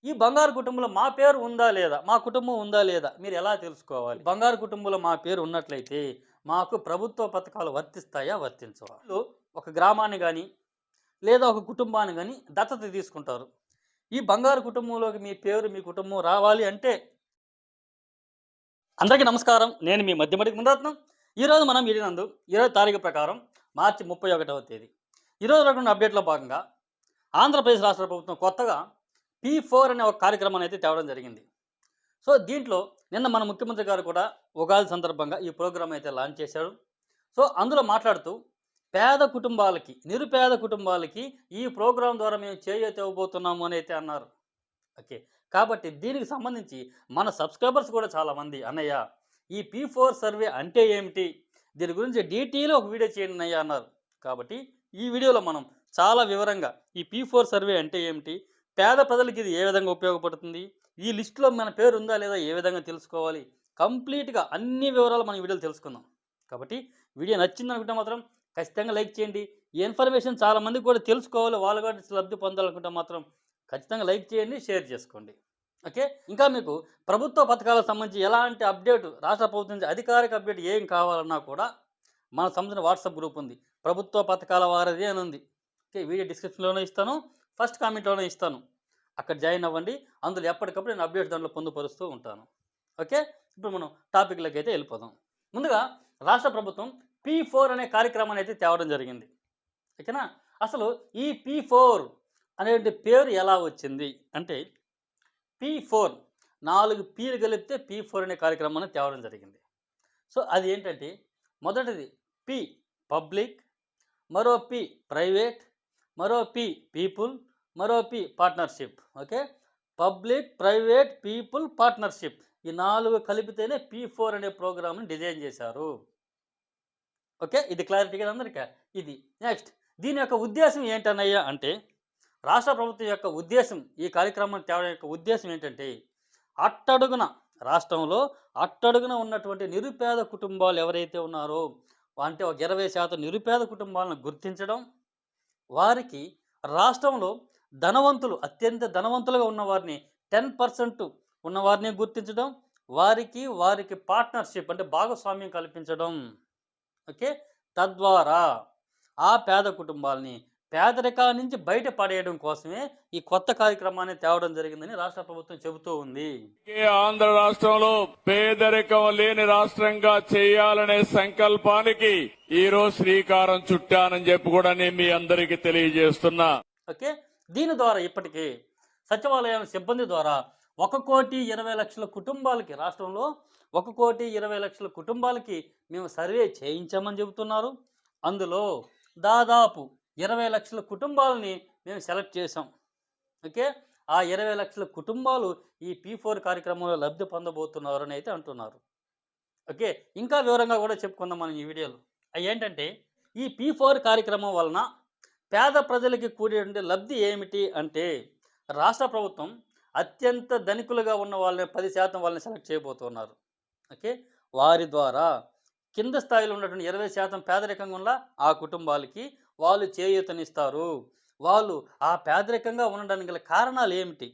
ఈ బంగారు కుటుంబంలో మా పేరు ఉందా లేదా? మా కుటుంబం ఉందా లేదా? మీరు ఎలా తెలుసుకోవాలి? బంగారు కుటుంబంలో మా పేరు ఉన్నట్లయితే మాకు ప్రభుత్వ పథకాలు వర్తిస్తాయా? వర్తించవా? వీళ్ళు ఒక గ్రామాన్ని గాని, లేదా ఒక కుటుంబాన్ని గాని దత్తత తీసుకుంటారు. ఈ బంగారు కుటుంబంలోకి మీ పేరు, మీ కుటుంబం రావాలి అంటే అందరికీ నమస్కారం. నేను మీ మధ్యమడికి మునిరత్నం. ఈరోజు మనం వినినందు ఈరోజు తారీఖు ప్రకారం మార్చి 31వ తేదీ. ఈరోజు రకమైన అప్డేట్‌లో భాగంగా ఆంధ్రప్రదేశ్ రాష్ట్ర ప్రభుత్వం కొత్తగా P4 అనే ఒక కార్యక్రమాన్ని అయితే తేవడం జరిగింది. సో, దీంట్లో నిన్న మన ముఖ్యమంత్రి గారు కూడా ఉగాది సందర్భంగా ఈ ప్రోగ్రామ్ అయితే లాంచ్ చేశాడు. సో, అందులో మాట్లాడుతూ పేద కుటుంబాలకి, నిరుపేద కుటుంబాలకి ఈ ప్రోగ్రామ్ ద్వారా మేము చేయూత ఇవ్వబోతున్నాము అని అయితే అన్నారు. ఓకే. కాబట్టి దీనికి సంబంధించి మన సబ్‌స్క్రైబర్స్ కూడా చాలామంది "అన్నయ్య ఈ P4 సర్వే అంటే ఏమిటి? దీని గురించి డీటెయిల్‌గా ఒక వీడియో చేయండి అన్నయ్య" అన్నారు. కాబట్టి ఈ వీడియోలో మనం చాలా వివరంగా ఈ P4 సర్వే అంటే ఏమిటి? పేద ప్రజలకి ఇది ఏ విధంగా ఉపయోగపడుతుంది? ఈ లిస్ట్‌లో మన పేరు ఉందా లేదా ఏ విధంగా తెలుసుకోవాలి? కంప్లీట్‌గా అన్ని వివరాలు మనం ఈ వీడియోలో తెలుసుకుందాం. కాబట్టి వీడియో నచ్చిందనుకుంటే మాత్రం ఖచ్చితంగా లైక్ చేయండి. ఈ ఇన్ఫర్మేషన్ చాలా మందికి కూడా తెలుసుకోవాలి. వాళ్ళు కూడా లబ్ధి పొందాలనుకుంటే మాత్రం ఖచ్చితంగా లైక్ చేయండి, షేర్ చేసుకోండి. ఓకే. ఇంకా మీకు ప్రభుత్వ పథకాలకు సంబంధించి ఎలాంటి అప్డేట్ రాష్ట్ర ప్రభుత్వం నుంచి అధికారిక అప్డేట్ ఏం కావాలన్నా కూడా మన సంబంధించిన వాట్సాప్ గ్రూప్ ఉంది. ప్రభుత్వ పథకాల వారిది అని ఉంది. ఓకే. వీడియో డిస్క్రిప్షన్‌లోనే ఇస్తాను. ఫస్ట్ కామెంట్‌లోనే ఇస్తాను. అక్కడ జాయిన్ అవ్వండి. అందులో ఎప్పటికప్పుడు నేను అప్డేట్స్ దాంట్లో పొందుపరుస్తూ ఉంటాను. ఓకే. ఇప్పుడు మనం టాపిక్‌లోకి అయితే వెళ్ళిపోదాం. ముందుగా రాష్ట్ర ప్రభుత్వం P4 అనే కార్యక్రమాన్ని అయితే తేవడం జరిగింది. ఓకేనా. అసలు ఈ P4 అనేటి పేరు ఎలా వచ్చింది అంటే P4 4 పీలు కలిపితే P4 అనే కార్యక్రమాన్ని తేవడం జరిగింది. సో, అది ఏంటంటే మొదటిది పి పబ్లిక్, మరో పి ప్రైవేట్, మరో పి పీపుల్, మరో P partnership. Okay. Public, private, people, partnership ఈ 4 కలిపితేనే P4 అనే ప్రోగ్రామ్‌ని డిజైన్ చేశారు. ఓకే. ఇది క్లారిటీ కదా అందరికా? ఇది. నెక్స్ట్ దీని యొక్క ఉద్దేశ్యం ఏంటన్నయ్య అంటే రాష్ట్ర ప్రభుత్వం యొక్క ఉద్దేశం ఈ కార్యక్రమం తేవడం యొక్క ఉద్దేశం ఏంటంటే అట్టడుగున రాష్ట్రంలో అట్టడుగున ఉన్నటువంటి నిరుపేద కుటుంబాలు ఎవరైతే ఉన్నారో అంటే ఒక 20% నిరుపేద కుటుంబాలను గుర్తించడం, వారికి రాష్ట్రంలో ధనవంతులు అత్యంత ధనవంతులుగా ఉన్నవారిని 10% ఉన్నవారిని గుర్తించడం, వారికి పార్ట్నర్‌షిప్ అంటే భాగస్వామ్యం కల్పించడం. ఓకే. తద్వారా ఆ పేద కుటుంబాలని పేదరికా నుంచి బయట పడేయడం కోసమే ఈ కొత్త కార్యక్రమాన్ని తేవడం జరిగిందని రాష్ట్ర ప్రభుత్వం చెబుతూ ఉంది. ఆంధ్ర రాష్ట్రంలో పేదరికం లేని రాష్ట్రంగా చేయాలనే సంకల్పానికి ఈ రోజు శ్రీకారం చుట్టానని చెప్పి కూడా నేను మీ అందరికీ తెలియజేస్తున్నా. ఓకే. దీని ద్వారా ఇప్పటికీ సచివాలయం సిబ్బంది ద్వారా 1,20,00,000 కుటుంబాలకి రాష్ట్రంలో 1,20,00,000 కుటుంబాలకి మేము సర్వే చేయించామని చెబుతున్నారు. అందులో దాదాపు 20,00,000 కుటుంబాలని మేము సెలెక్ట్ చేసాం. ఓకే. ఆ 20,00,000 కుటుంబాలు ఈ P4 కార్యక్రమంలో లబ్ధి పొందబోతున్నారు అని అయితే అంటున్నారు. ఓకే. ఇంకా వివరంగా కూడా చెప్పుకుందాం మనం ఈ వీడియోలో. అయ్యేంటంటే ఈ P4 కార్యక్రమం వలన పేద ప్రజలకి కూడేటువంటి లబ్ధి ఏమిటి అంటే రాష్ట్ర ప్రభుత్వం అత్యంత ధనికులుగా ఉన్న వాళ్ళని 10% వాళ్ళని సెలెక్ట్ చేయబోతున్నారు. ఓకే. వారి ద్వారా కింద స్థాయిలో ఉన్నటువంటి 20% పేదరికంగా ఉన్న ఆ కుటుంబాలకి వాళ్ళు చేయూతనిస్తారు. వాళ్ళు ఆ పేదరికంగా ఉండడానికి గల కారణాలు ఏమిటి?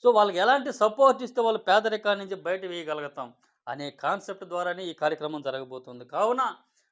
సో, వాళ్ళకి ఎలాంటి సపోర్ట్ ఇస్తే వాళ్ళు పేదరికాన్ని నుంచి బయట వేయగలుగుతాం అనే కాన్సెప్ట్ ద్వారానే ఈ కార్యక్రమం జరగబోతుంది. కావున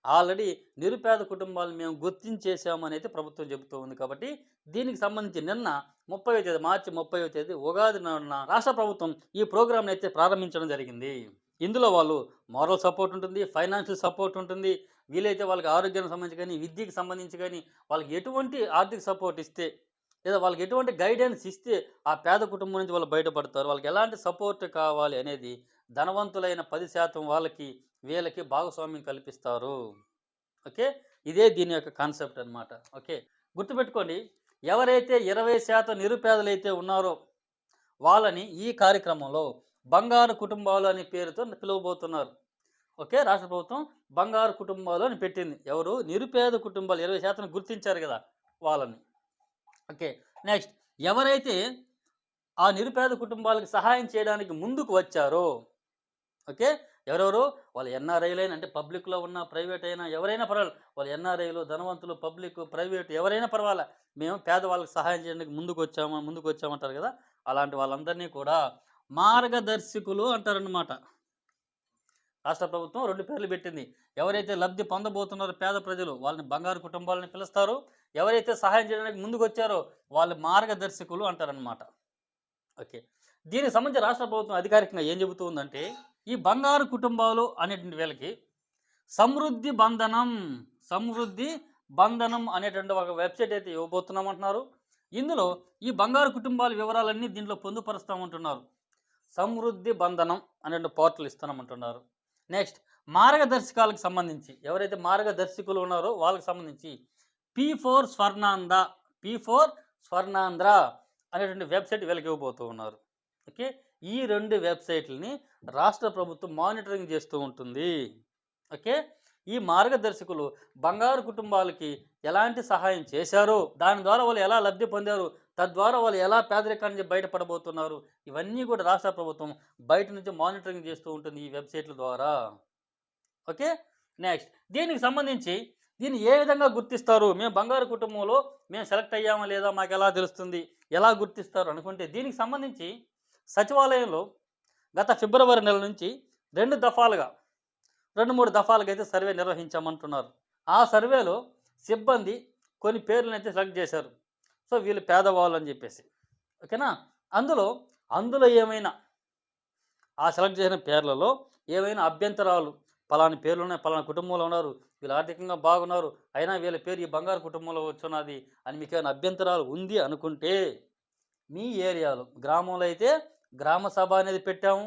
ఆల్రెడీ నిరుపేద కుటుంబాలను మేము గుర్తించేసామని అయితే ప్రభుత్వం చెబుతూ ఉంది. కాబట్టి దీనికి సంబంధించి నిన్న 30వ తేదీ మార్చి 30వ తేదీ ఉగాది నాడున రాష్ట్ర ప్రభుత్వం ఈ ప్రోగ్రామ్‌ని అయితే ప్రారంభించడం జరిగింది. ఇందులో వాళ్ళు మోరల్ సపోర్ట్ ఉంటుంది, ఫైనాన్షియల్ సపోర్ట్ ఉంటుంది. వీలైతే వాళ్ళకి ఆరోగ్యానికి సంబంధించి గానీ, విద్యకి సంబంధించి గానీ, వాళ్ళకి ఎటువంటి ఆర్థిక సపోర్ట్ ఇస్తే, లేదా వాళ్ళకి ఎటువంటి గైడెన్స్ ఇస్తే ఆ పేద కుటుంబం నుంచి వాళ్ళు బయటపడతారు. వాళ్ళకి ఎలాంటి సపోర్ట్ కావాలి అనేది ధనవంతులైన 10% వాళ్ళకి, వీళ్ళకి భాగస్వామ్యం కల్పిస్తారు. ఓకే. ఇదే దీని యొక్క కాన్సెప్ట్ అన్నమాట. ఓకే. గుర్తుపెట్టుకోండి. ఎవరైతే 20% నిరుపేదలైతే ఉన్నారో వాళ్ళని ఈ కార్యక్రమంలో బంగారు కుటుంబాలు అనే పేరుతో పిలువబోతున్నారు. ఓకే. రాష్ట్ర ప్రభుత్వం బంగారు కుటుంబాలు అని పెట్టింది. ఎవరు? నిరుపేద కుటుంబాలు 20% గుర్తించారు కదా! వాళ్ళని. ఓకే. నెక్స్ట్ ఎవరైతే ఆ నిరుపేద కుటుంబాలకు సహాయం చేయడానికి ముందుకు వచ్చారో ఓకే. ఎవరెవరు? వాళ్ళు ఎన్ఆర్ఐలైనా అంటే పబ్లిక్‌లో ఉన్న, ప్రైవేట్ అయినా ఎవరైనా పర్వాలేదు. వాళ్ళు ఎన్ఆర్ఐలు, ధనవంతులు, పబ్లిక్, ప్రైవేట్ ఎవరైనా పర్వాలే. మేము పేదవాళ్ళకి సహాయం చేయడానికి ముందుకొచ్చామంటారు కదా! అలాంటి వాళ్ళందరినీ కూడా మార్గదర్శకులు అంటారన్నమాట. రాష్ట్ర ప్రభుత్వం 2 పేర్లు పెట్టింది. ఎవరైతే లబ్ధి పొందబోతున్నారో పేద ప్రజలు వాళ్ళని బంగారు కుటుంబాలని పిలుస్తారు. ఎవరైతే సహాయం చేయడానికి ముందుకొచ్చారో వాళ్ళు మార్గదర్శకులు అంటారనమాట. ఓకే. దీనికి సంబంధించి రాష్ట్ర ప్రభుత్వం అధికారికంగా ఏం చెబుతూ ఉందంటే, ఈ బంగారు కుటుంబాలు అనేటువంటి వీళ్ళకి సమృద్ధి బంధనం, సమృద్ధి బంధనం అనేటువంటి ఒక వెబ్సైట్ అయితే ఇవ్వబోతున్నామంటున్నారు. ఇందులో ఈ బంగారు కుటుంబాల వివరాలన్నీ దీంట్లో పొందుపరుస్తామంటున్నారు. సమృద్ధి బంధనం అనే పోర్టల్ ఇస్తామంటున్నారు. నెక్స్ట్ మార్గదర్శకాలకు సంబంధించి ఎవరైతే మార్గదర్శకులు ఉన్నారో వాళ్ళకి సంబంధించి P4 స్వర్ణాంధ్ర, P4 స్వర్ణాంధ్ర అనేటువంటి వెబ్సైట్ వీళ్ళకి ఇవ్వబోతూ ఉన్నారు. ఓకే. ఈ 2 వెబ్సైట్లని రాష్ట్ర ప్రభుత్వం మానిటరింగ్ చేస్తూ ఉంటుంది. ఓకే. ఈ మార్గదర్శకులు బంగారు కుటుంబాలకి ఎలాంటి సహాయం చేశారో, దాని ద్వారా వాళ్ళు ఎలా లబ్ధి పొందారు, తద్వారా వాళ్ళు ఎలా పేదరికాన్ని నుంచి బయటపడబోతున్నారు, ఇవన్నీ కూడా రాష్ట్ర ప్రభుత్వం బయట నుంచి మానిటరింగ్ చేస్తూ ఉంటుంది ఈ వెబ్సైట్ల ద్వారా. ఓకే. నెక్స్ట్ దీనికి సంబంధించి దీన్ని ఏ విధంగా గుర్తిస్తారు, మేము బంగారు కుటుంబంలో మేము సెలెక్ట్ అయ్యామా లేదా మాకు ఎలా తెలుస్తుంది, ఎలా గుర్తిస్తారు అనుకుంటే, దీనికి సంబంధించి సచివాలయంలో గత ఫిబ్రవరి నెల నుంచి 2 దఫాలుగా 2-3 దఫాలుగా అయితే సర్వే నిర్వహించామంటున్నారు. ఆ సర్వేలో సిబ్బంది కొన్ని పేర్లను అయితే సెలెక్ట్ చేశారు. సో వీళ్ళు పేదవాళ్ళు అని చెప్పేసి. ఓకేనా. అందులో ఏమైనా ఆ సెలెక్ట్ చేసిన పేర్లలో ఏమైనా అభ్యంతరాలు, పలాని పేర్లు ఉన్నాయి, పలానా కుటుంబంలో ఉన్నారు, వీళ్ళు ఆర్థికంగా బాగున్నారు, అయినా వీళ్ళ పేరు ఈ బంగారు కుటుంబంలో వచ్చున్నది అని మీకు ఏమైనా అభ్యంతరాలు ఉంది అనుకుంటే, మీ ఏరియాలో గ్రామంలో అయితే గ్రామ సభ అనేది పెట్టాము,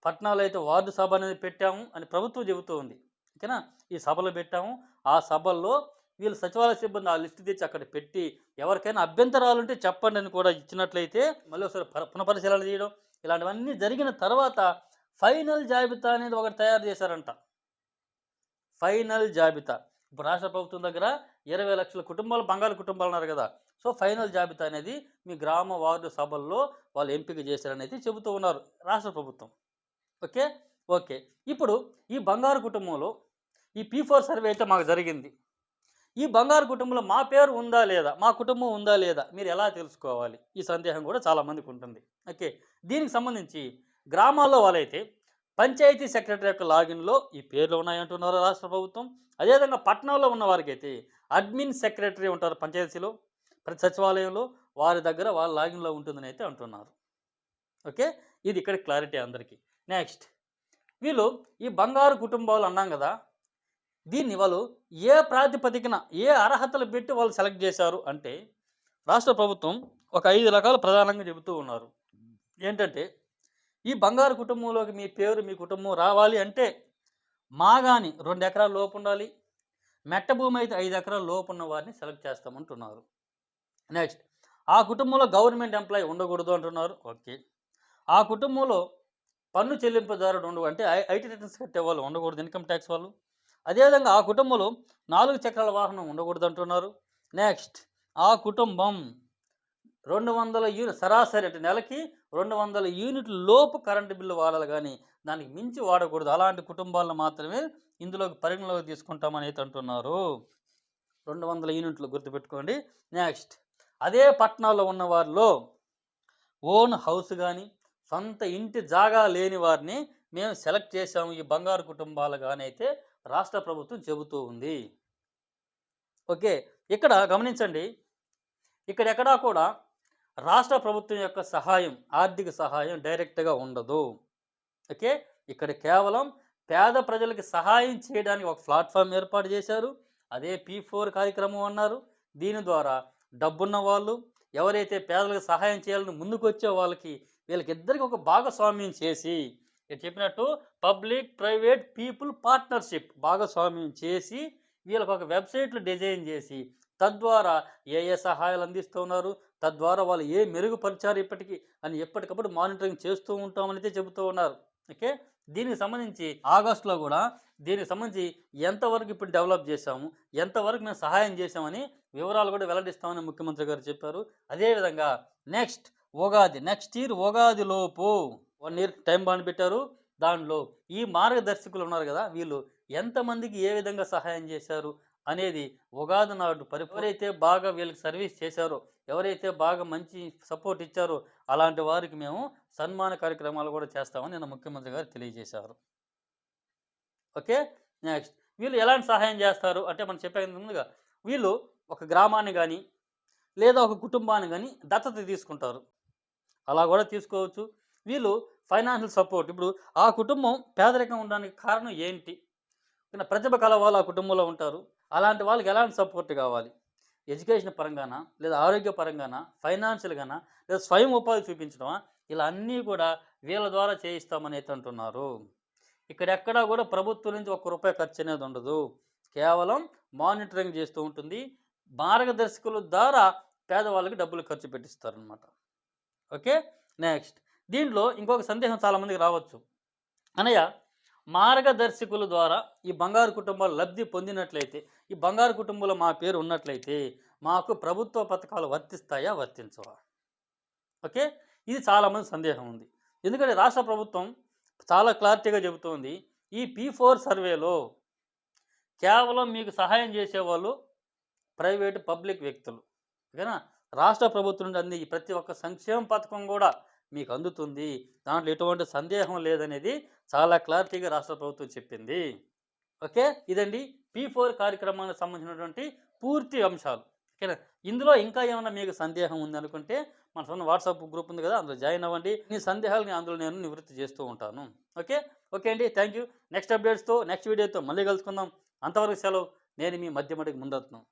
పట్టణాల్లో అయితే వార్డు సభ అనేది పెట్టాము అని ప్రభుత్వం చెబుతూ ఉంది. ఓకేనా. ఈ సభలు పెట్టాము, ఆ సభల్లో వీళ్ళు సచివాలయ సిబ్బంది ఆ లిస్టు తెచ్చి అక్కడ పెట్టి ఎవరికైనా అభ్యంతరాలు ఉంటే చెప్పండి అని కూడా ఇచ్చినట్లయితే మళ్ళీ ఒకసారి పునఃపరిశీలన చేయడం, ఇలాంటివన్నీ జరిగిన తర్వాత ఫైనల్ జాబితా అనేది ఒకటి తయారు చేశారంట. ఫైనల్ జాబితా. ఇప్పుడు రాష్ట్ర ప్రభుత్వం దగ్గర 20 లక్షల కుటుంబాలు బంగారు కుటుంబాలు ఉన్నారు కదా. సో ఫైనల్ జాబితా అనేది మీ గ్రామ వార్డు సభల్లో వాళ్ళు ఎంపిక చేశారని అయితే చెబుతూ ఉన్నారు రాష్ట్ర ప్రభుత్వం. ఓకే. ఓకే. ఇప్పుడు ఈ బంగారు కుటుంబంలో ఈ P4 సర్వే అయితే మాకు జరిగింది. ఈ బంగారు కుటుంబంలో మా పేరు ఉందా లేదా, మా కుటుంబం ఉందా లేదా మీరు ఎలా తెలుసుకోవాలి, ఈ సందేహం కూడా చాలామందికి ఉంటుంది. ఓకే. దీనికి సంబంధించి గ్రామాల్లో వాళ్ళైతే పంచాయతీ సెక్రటరీ యొక్క లాగిన్లో ఈ పేర్లు ఉన్నాయంటున్నారు రాష్ట్ర ప్రభుత్వం. అదేవిధంగా పట్టణంలో ఉన్న వారికి అయితే అడ్మిన్ సెక్రటరీ ఉంటారు పంచాయతీలో, ప్రతి సచివాలయంలో వారి దగ్గర వాళ్ళ లాగిన్లో ఉంటుందని అయితే అంటున్నారు. ఓకే. ఇది ఇక్కడ క్లారిటీ అందరికీ. నెక్స్ట్ వీళ్ళు ఈ బంగారు కుటుంబాలు అన్నాం కదా, దీన్ని వాళ్ళు ఏ ప్రాతిపదికన ఏ అర్హతలు పెట్టి వాళ్ళు సెలెక్ట్ చేశారు అంటే, రాష్ట్ర ప్రభుత్వం ఒక 5 రకాలు ప్రధానంగా చెబుతూ ఉన్నారు. ఏంటంటే, ఈ బంగారు కుటుంబంలోకి మీ పేరు మీ కుటుంబం రావాలి అంటే మాగాని 2 ఎకరాల లోపు ఉండాలి, మెట్ట భూమి అయితే 5 ఎకరాల లోపు ఉన్న వారిని సెలెక్ట్ చేస్తామంటున్నారు. నెక్స్ట్ ఆ కుటుంబంలో గవర్నమెంట్ ఎంప్లాయీ ఉండకూడదు అంటున్నారు. ఓకే. ఆ కుటుంబంలో పన్ను చెల్లింపుదారుడు ఉండవు, అంటే ఐటీ రిటర్న్స్ కట్టే వాళ్ళు ఉండకూడదు, ఇన్కమ్ ట్యాక్స్ వాళ్ళు. అదేవిధంగా ఆ కుటుంబంలో 4 చక్రాల వాహనం ఉండకూడదు అంటున్నారు. నెక్స్ట్ ఆ కుటుంబం 200 యూనిట్ సరాసరి అంటే నెలకి 200 యూనిట్ల లోపు కరెంటు బిల్లు వాడాలి, కానీ దానికి మించి వాడకూడదు. అలాంటి కుటుంబాలను మాత్రమే ఇందులోకి పరిగణలోకి తీసుకుంటామని అయితే అంటున్నారు. 200 యూనిట్లు గుర్తుపెట్టుకోండి. నెక్స్ట్ అదే పట్టణాల్లో ఉన్న వారిలో ఓన్ హౌస్ కానీ సొంత ఇంటి జాగా లేని వారిని మేము సెలెక్ట్ చేసాము ఈ బంగారు కుటుంబాలు కానీ అయితే రాష్ట్ర ప్రభుత్వం చెబుతూ ఉంది. ఓకే. ఇక్కడ గమనించండి, ఇక్కడెక్కడా కూడా రాష్ట్ర ప్రభుత్వం యొక్క సహాయం, ఆర్థిక సహాయం డైరెక్ట్గా ఉండదు. ఓకే. ఇక్కడ కేవలం పేద ప్రజలకి సహాయం చేయడానికి ఒక ప్లాట్ఫామ్ ఏర్పాటు చేశారు, అదే P4 కార్యక్రమం అన్నారు. దీని ద్వారా డబ్బున్న వాళ్ళు ఎవరైతే పేదలకు సహాయం చేయాలని ముందుకు వచ్చే వాళ్ళకి వీళ్ళకిద్దరికి ఒక భాగస్వామ్యం చేసి, నేను చెప్పినట్టు పబ్లిక్ ప్రైవేట్ పీపుల్ పార్ట్నర్షిప్ భాగస్వామ్యం చేసి వీళ్ళకి ఒక వెబ్సైట్లు డిజైన్ చేసి తద్వారా ఏ సహాయాలు అందిస్తున్నారు, తద్వారా వాళ్ళు ఏ మెరుగుపరిచారు ఇప్పటికీ అని ఎప్పటికప్పుడు మానిటరింగ్ చేస్తూ ఉంటామని అయితే చెబుతూ ఉన్నారు. ఓకే. దీనికి సంబంధించి ఆగస్టులో కూడా దీనికి సంబంధించి ఎంతవరకు ఇప్పుడు డెవలప్ చేశాము, ఎంతవరకు మేము సహాయం చేశామని వివరాలు కూడా వెల్లడిస్తామని ముఖ్యమంత్రి గారు చెప్పారు. అదేవిధంగా నెక్స్ట్ ఇయర్ ఉగాది లోపు 1 ఇయర్ టైం బాండ్ పెట్టారు. దానిలో ఈ మార్గదర్శకులు ఉన్నారు కదా, వీళ్ళు ఎంతమందికి ఏ విధంగా సహాయం చేశారు అనేది ఉగాది నాడు ఎవరైతే బాగా వీళ్ళకి సర్వీస్ చేశారో, ఎవరైతే బాగా మంచి సపోర్ట్ ఇచ్చారో అలాంటి వారికి మేము సన్మాన కార్యక్రమాలు కూడా చేస్తామని నిన్న ముఖ్యమంత్రి గారు తెలియజేశారు. ఓకే. నెక్స్ట్ వీళ్ళు ఎలాంటి సహాయం చేస్తారు అంటే మనం చెప్పే ముందుగా వీళ్ళు ఒక గ్రామాన్ని కానీ లేదా ఒక కుటుంబాన్ని కానీ దత్తత తీసుకుంటారు. అలా కూడా తీసుకోవచ్చు. వీళ్ళు ఫైనాన్షియల్ సపోర్ట్ ఇప్పుడు ఆ కుటుంబం పేదరికం ఉండడానికి కారణం ఏంటి? ప్రతిభ కల వాళ్ళు ఆ కుటుంబంలో ఉంటారు. అలాంటి వాళ్ళకి ఎలాంటి సపోర్ట్ కావాలి? ఎడ్యుకేషన్ పరంగానా? లేదా ఆరోగ్య పరంగానా? ఫైనాన్షియల్‌గానా? లేదా స్వయం ఉపాధి చూపించడమా? ఇలా అన్నీ కూడా వీళ్ళ ద్వారా చేయిస్తామని అయితే అంటున్నారు. ఇక్కడెక్కడా కూడా ప్రభుత్వం నుంచి ఒక్క రూపాయి ఖర్చు అనేది ఉండదు. కేవలం మానిటరింగ్ చేస్తూ ఉంటుంది. మార్గదర్శకుల ద్వారా పేదవాళ్ళకి డబ్బులు ఖర్చు పెట్టిస్తారనమాట. ఓకే. నెక్స్ట్ దీంట్లో ఇంకొక సందేహం చాలామందికి రావచ్చు. అన్నయ్య మార్గదర్శకుల ద్వారా ఈ బంగారు కుటుంబాలు లబ్ధి పొందినట్లయితే, ఈ బంగారు కుటుంబంలో మా పేరు ఉన్నట్లయితే మాకు ప్రభుత్వ పథకాలు వర్తిస్తాయా? వర్తించవా? ఓకే. ఇది చాలామంది సందేహం ఉంది. ఎందుకంటే రాష్ట్ర ప్రభుత్వం చాలా క్లారిటీగా చెబుతోంది. ఈ P4 సర్వేలో కేవలం మీకు సహాయం చేసేవాళ్ళు ప్రైవేటు, పబ్లిక్ వ్యక్తులు. ఓకేనా? రాష్ట్ర ప్రభుత్వం నుండి అందే ఈ ప్రతి ఒక్క సంక్షేమ పథకం కూడా మీకు అందుతుంది. దాంట్లో ఎటువంటి సందేహం లేదనేది చాలా క్లారిటీగా రాష్ట్ర ప్రభుత్వం చెప్పింది. ఓకే. ఇదండి P4 కార్యక్రమానికి సంబంధించినటువంటి పూర్తి అంశాలు. ఓకేనా? ఇందులో ఇంకా ఏమైనా మీకు సందేహం ఉందనుకుంటే మన సొంత వాట్సాప్ గ్రూప్ ఉంది కదా, అందులో జాయిన్ అవ్వండి. మీ సందేహాలని అందులో నేను నివృత్తి చేస్తూ ఉంటాను. ఓకే. ఓకే అండి. Thank you. నెక్స్ట్ అప్డేట్స్తో నెక్స్ట్ వీడియోతో మళ్ళీ కలుసుకుందాం. అంతవరకు సెలవు. నేను మీ మధ్యమడికి ముందత్నం.